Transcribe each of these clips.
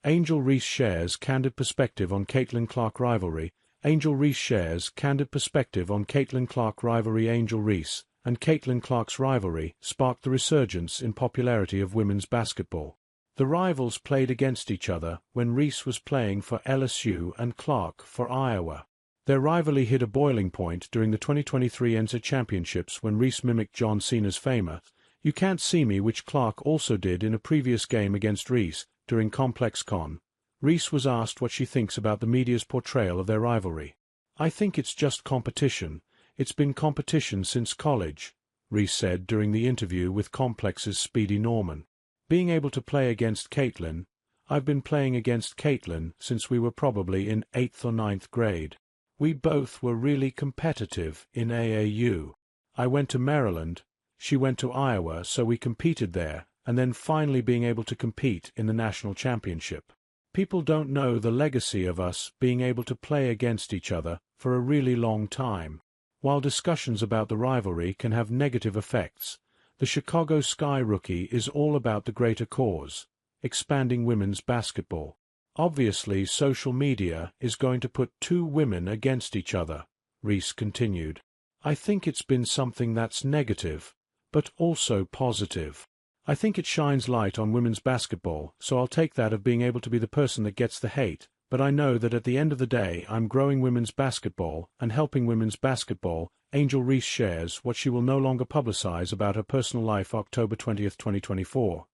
Angel Reese shares candid perspective on Caitlin Clark rivalry. Angel Reese shares candid perspective on Caitlin Clark rivalry. Angel Reese and Caitlin Clark's rivalry sparked the resurgence in popularity of women's basketball. The rivals played against each other when Reese was playing for LSU and Clark for Iowa. Their rivalry hit a boiling point during the 2023 NCAA Championships when Reese mimicked John Cena's famous "You Can't See Me," which Clark also did in a previous game against Reese. During Complex Con, Reese was asked what she thinks about the media's portrayal of their rivalry. "I think it's just competition. It's been competition since college," Reese said during the interview with Complex's Speedy Norman. "Being able to play against Caitlin, I've been playing against Caitlin since we were probably in 8th or 9th grade. We both were really competitive in AAU. I went to Maryland, she went to Iowa, so we competed there, and then finally being able to compete in the national championship. People don't know the legacy of us being able to play against each other for a really long time. While discussions about the rivalry can have negative effects, the Chicago Sky rookie is all about the greater cause, expanding women's basketball. Obviously, social media is going to put two women against each other," Reese continued. "I think it's been something that's negative, but also positive. I think it shines light on women's basketball, so I'll take that of being able to be the person that gets the hate, but I know that at the end of the day I'm growing women's basketball and helping women's basketball." Angel Reese shares what she will no longer publicize about her personal life. October 20, 2024.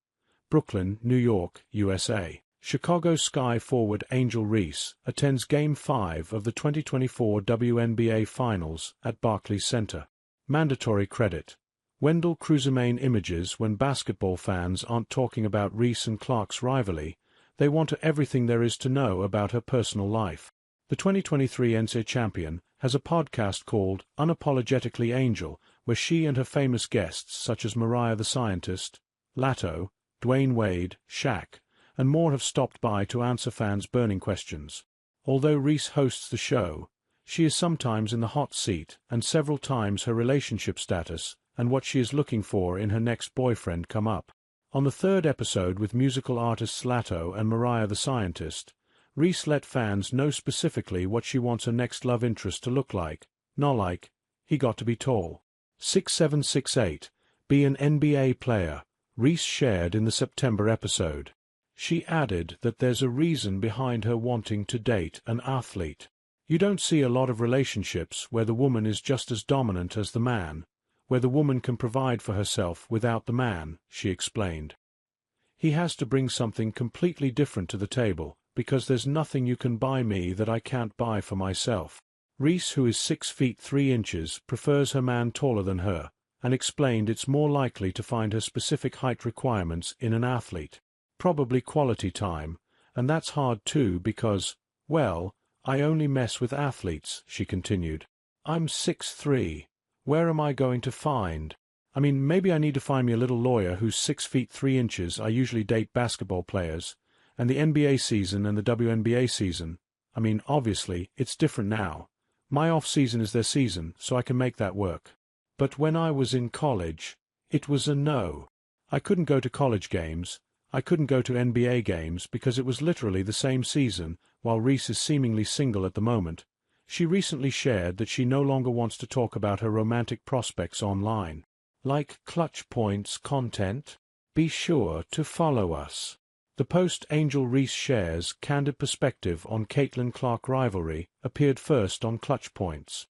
Brooklyn, New York, USA. Chicago Sky forward Angel Reese attends Game 5 of the 2024 WNBA Finals at Barclays Center. Mandatory credit. Wendell Cruzermain images. When basketball fans aren't talking about Reese and Clark's rivalry, they want everything there is to know about her personal life. The 2023 NCAA champion has a podcast called Unapologetically Angel, where she and her famous guests such as Mariah the Scientist, Lato, Dwayne Wade, Shaq, and more have stopped by to answer fans' burning questions. Although Reese hosts the show, she is sometimes in the hot seat, and several times her relationship status and what she is looking for in her next boyfriend come up. On the third episode with musical artists Lato and Mariah the Scientist, Reese let fans know specifically what she wants her next love interest to look like. Not like, "He got to be tall. 6'7", 6'8", be an NBA player," Reese shared in the September episode. She added that there's a reason behind her wanting to date an athlete. "You don't see a lot of relationships where the woman is just as dominant as the man, where the woman can provide for herself without the man," she explained. "He has to bring something completely different to the table, because there's nothing you can buy me that I can't buy for myself." Reese, who is 6 feet 3 inches, prefers her man taller than her, and explained it's more likely to find her specific height requirements in an athlete. "Probably quality time, and that's hard too because, well, I only mess with athletes," she continued. "I'm 6'3". Where am I going to find? I mean, maybe I need to find me a little lawyer who's 6 feet 3 inches. I usually date basketball players. And the NBA season and the WNBA season, I mean, obviously, it's different now. My off-season is their season, so I can make that work. But when I was in college, it was a no. I couldn't go to college games, I couldn't go to NBA games because it was literally the same season." While Reese is seemingly single at the moment, she recently shared that she no longer wants to talk about her romantic prospects online. Like Clutch Points content? Be sure to follow us. The post Angel Reese shares candid perspective on Caitlin Clark rivalry appeared first on Clutch Points.